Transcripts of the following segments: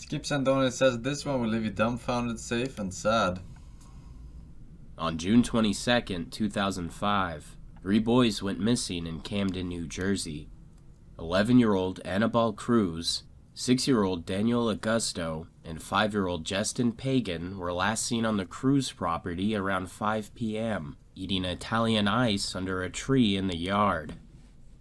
Skips and Donut says this one will leave you dumbfounded, safe, and sad. On June 22nd, 2005, 3 boys went missing in Camden, New Jersey. 11-year-old Annabelle Cruz, 6-year-old Daniel Augusto, and 5-year-old Justin Pagan were last seen on the Cruz property around 5 p.m., eating Italian ice under a tree in the yard.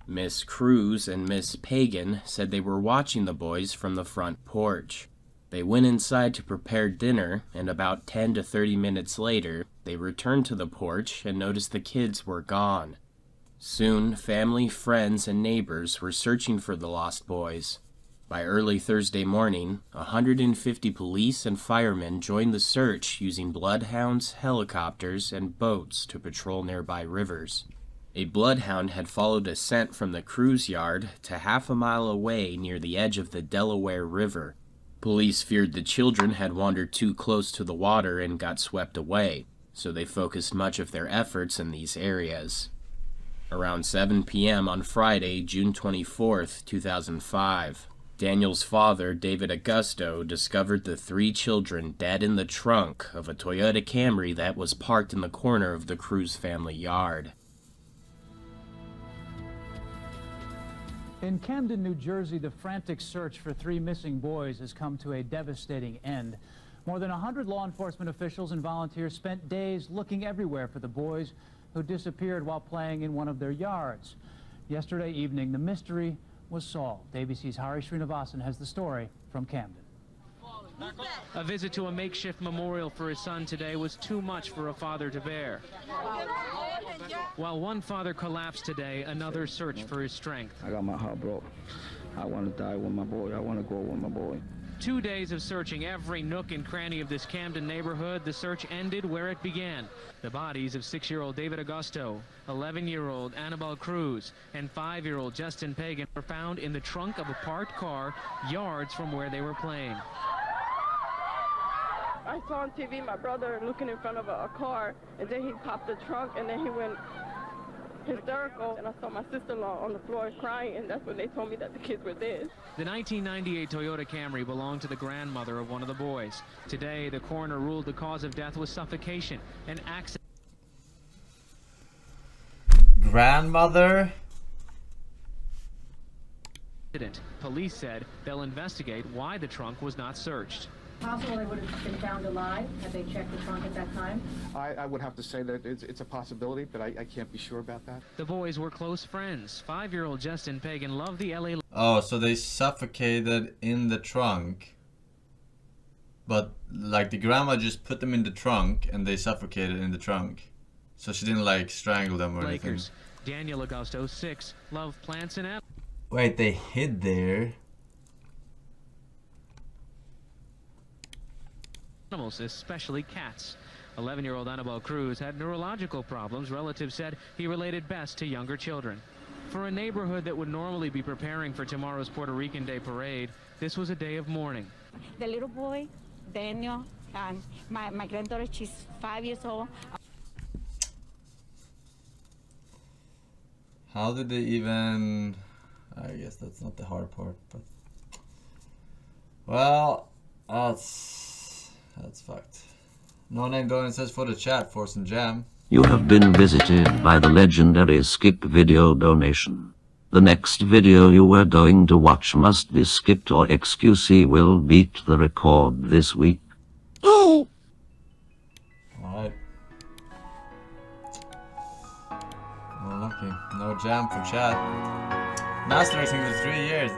Miss Cruz and Miss Pagan said they were watching the boys from the front porch. They went inside to prepare dinner, and about 10 to 30 minutes later, they returned to the porch and noticed the kids were gone. Soon, family, friends, and neighbors were searching for the lost boys. By early Thursday morning, 150 police and firemen joined the search using bloodhounds, helicopters, and boats to patrol nearby rivers. A bloodhound had followed a scent from the Cruz yard to half a mile away near the edge of the Delaware River. Police feared the children had wandered too close to the water and got swept away, so they focused much of their efforts in these areas. Around 7 p.m. on Friday, June 24th, 2005, Daniel's father, David Augusto, discovered the 3 children dead in the trunk of a Toyota Camry that was parked in the corner of the Cruz family yard. In Camden, New Jersey, the frantic search for 3 missing boys has come to a devastating end. More than 100 law enforcement officials and volunteers spent days looking everywhere for the boys who disappeared while playing in one of their yards. Yesterday evening, the mystery was solved. ABC's Hari Srinivasan has the story from Camden. A visit to a makeshift memorial for his son today was too much for a father to bear. While one father collapsed today, another searched for his strength. I got my heart broke. I want to die with my boy. I want to go with my boy. 2 days of searching every nook and cranny of this Camden neighborhood, the search ended where it began. The bodies of 6-year-old David Augusto, 11-year-old Annabelle Cruz, and 5-year-old Justin Pagan were found in the trunk of a parked car, yards from where they were playing. I saw on TV my brother looking in front of a car, and then he popped the trunk, and then he went hysterical, and I saw my sister-in-law on the floor crying, and that's when they told me that the kids were dead. The 1998 Toyota Camry belonged to the grandmother of one of the boys. Today, the coroner ruled the cause of death was suffocation, an accident. Grandmother? Police said they'll investigate why the trunk was not searched. Possible they would have been found alive had they checked the trunk at that time? I would have to say that it's a possibility, but I can't be sure about that. The boys were close friends. 5-year-old Justin Pagan loved the LA. Oh, so they suffocated in the trunk. But, like, the grandma just put them in the trunk and they suffocated in the trunk. So she didn't, like, strangle them or anything. Daniel Augusto, 6, loved plants and animals. Wait, they hid there? Especially cats. 11-year-old Annabelle Cruz had neurological problems. Relatives said he related best to younger children. For a neighborhood that would normally be preparing for tomorrow's Puerto Rican Day parade, this was a day of mourning. The little boy, Daniel, and my granddaughter, she's 5 years old. How did they even... I guess that's not the hard part, but... Well, that's fucked. No Name Donut says for the chat, Forsen Jam. You have been visited by the legendary Skip video donation. The next video you were going to watch must be skipped or XQC will beat the record this week. Alright. Well, lucky. No jam for chat. Master racing for 3 years.